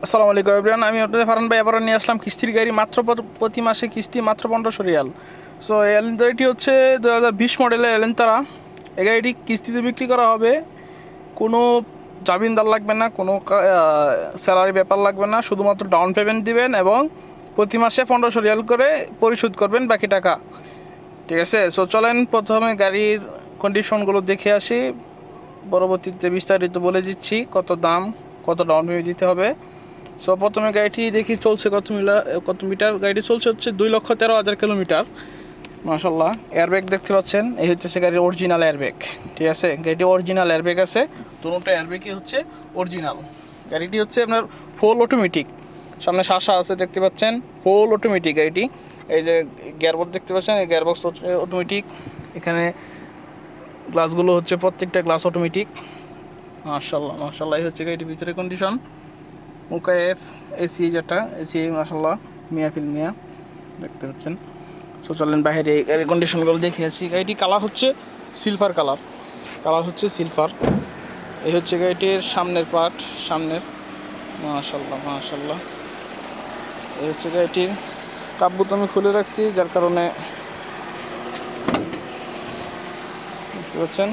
আসসালামু আলাইকুম এভরিওয়ান, আমি আপনাদের ফারহান ভাই আবার নিয়ে আসলাম কিস্তির গাড়ি মাত্র প্রতি মাসে কিস্তি মাত্র 1500 রিয়াল। সো এই গাড়িটি হচ্ছে 2020 মডেলের এলেন্তারা। এই গাড়িটি কিস্তিতে বিক্রি করা হবে, কোনো জামিনদার লাগবে না, কোনো স্যালারি ব্যাপার লাগবে না, শুধুমাত্র ডাউন পেমেন্ট দিবেন এবং প্রতি মাসে 1500 রিয়াল করে পরিশোধ করবেন বাকি টাকা। ঠিক আছে, সো চলেন প্রথমে গাড়ির কন্ডিশনগুলো দেখে আসি, পরবর্তীতে বিস্তারিত বলে দিচ্ছি কত দাম, কত ডাউন পেমেন্ট দিতে হবে। সো প্রথমে গাড়িটি দেখি চলছে কত মিটার। গাড়িটি চলছে হচ্ছে 2,13,000 কিলোমিটার। মাশাল্লাহ, এয়ারব্যাগ দেখতে পাচ্ছেন, এই হচ্ছে গাড়ির অরিজিনাল এয়ারব্যাগ। ঠিক আছে, গাড়িটি অরিজিনাল এয়ারব্যাগ আছে, দুটো এয়ারব্যাগই হচ্ছে অরিজিনাল। গাড়িটি হচ্ছে আপনার ফুল অটোমেটিক, সামনে শাসা আছে দেখতে পাচ্ছেন, ফুল অটোমেটিক গাড়িটি। এই যে গিয়ারবক্স দেখতে পাচ্ছেন, এই গিয়ারবক্স অটোমেটিক। এখানে গ্লাসগুলো হচ্ছে প্রত্যেকটা গ্লাস অটোমেটিক। মাশাল্লাহ মাশাল্লাহ, এই হচ্ছে গাড়িটির ভিতরে কন্ডিশন। মুকায়েফ এসি, যেটা এসি মাশাল্লাহ মিয়া ফিল মিয়া দেখতে পাচ্ছেন। সো চলেন বাইরে এর কন্ডিশনগুলো দেখে আসি। গাড়িটি কালার হচ্ছে সিলভার কালার হচ্ছে সিলভার। এই হচ্ছে গাড়িটির সামনের পার্ট, সামনের। মাশাল্লাহ মাশাল্লাহ, এই হচ্ছে গাড়িটির কাব্যুত আমি খুলে রাখছি, যার কারণে দেখতে পাচ্ছেন।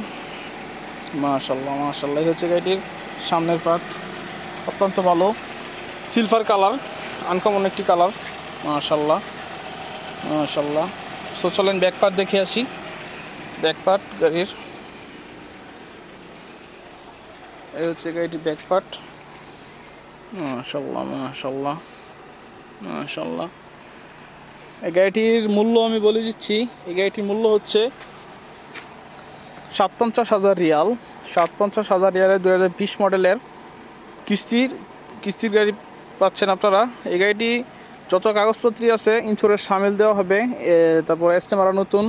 মাশাল্লাহ মাশাল্লাহ, এই হচ্ছে গাড়িটির সামনের পার্ট, অত্যন্ত ভালো সিলভার কালার, আনকমন একটি কালার। মাশাল্লাহ মাশাল্লাহ। সো চলেন ব্যাক পার্ট দেখে আসি। ব্যাক পার্ট গাড়ির, এই হচ্ছে গাড়িটির ব্যাক পার্ট। মাশাল্লাহ মাশাল্লাহ মাশাল্লাহ। এই গাড়িটির মূল্য আমি বলে দিচ্ছি। এই গাড়িটির মূল্য হচ্ছে 57,000 রিয়াল। 57,000 রিয়ালের 2020 মডেলের কিস্তির গাড়ি পাচ্ছেন আপনারা। এই গাড়িটি যত কাগজপত্রই আছে ইন্স্যুরেন্স সামিল দেওয়া হবে, তারপর এসতে মারা নতুন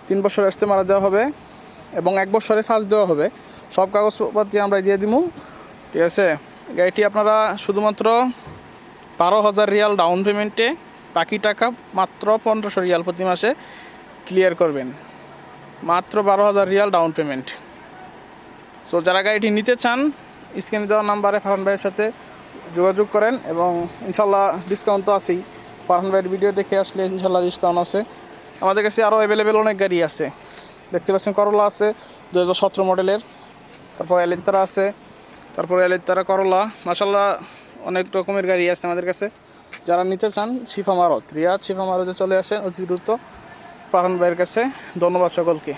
3 বছর এসতে মারা দেওয়া হবে এবং 1 বছরে ফার্স্ট দেওয়া হবে। সব কাগজপত্র আমরা দিয়ে দিব। ঠিক আছে, গাড়িটি আপনারা শুধুমাত্র 12,000 রিয়াল ডাউন পেমেন্টে, বাকি টাকা মাত্র 1500 রিয়াল প্রতি মাসে ক্লিয়ার করবেন। মাত্র 12,000 রিয়াল ডাউন পেমেন্ট। সো যারা গাড়িটি নিতে চান স্ক্রিনে দেওয়া নাম্বারে ফারহান ভাইয়ের সাথে যোগাযোগ করেন এবং ইনশাল্লাহ ডিসকাউন্ট তো আছেই। ফারহান ভাইয়ের ভিডিও দেখে আসলে ইনশাল্লাহ ডিসকাউন্ট আছে। আমাদের কাছে আরও অ্যাভেলেবেল অনেক গাড়ি আছে, দেখতে পাচ্ছেন। করলা আছে 2017 মডেলের, তারপর এলেন্তারা আছে, তারপর এলেন্তারা করলা। মাশাল্লাহ অনেক রকমের গাড়ি আছে আমাদের কাছে। যারা নিতে চান শিফা মারত, রিয়াদ শিফা মারতে চলে আসেন অতি দ্রুত ফারহান ভাইয়ের কাছে। ধন্যবাদ সকলকে।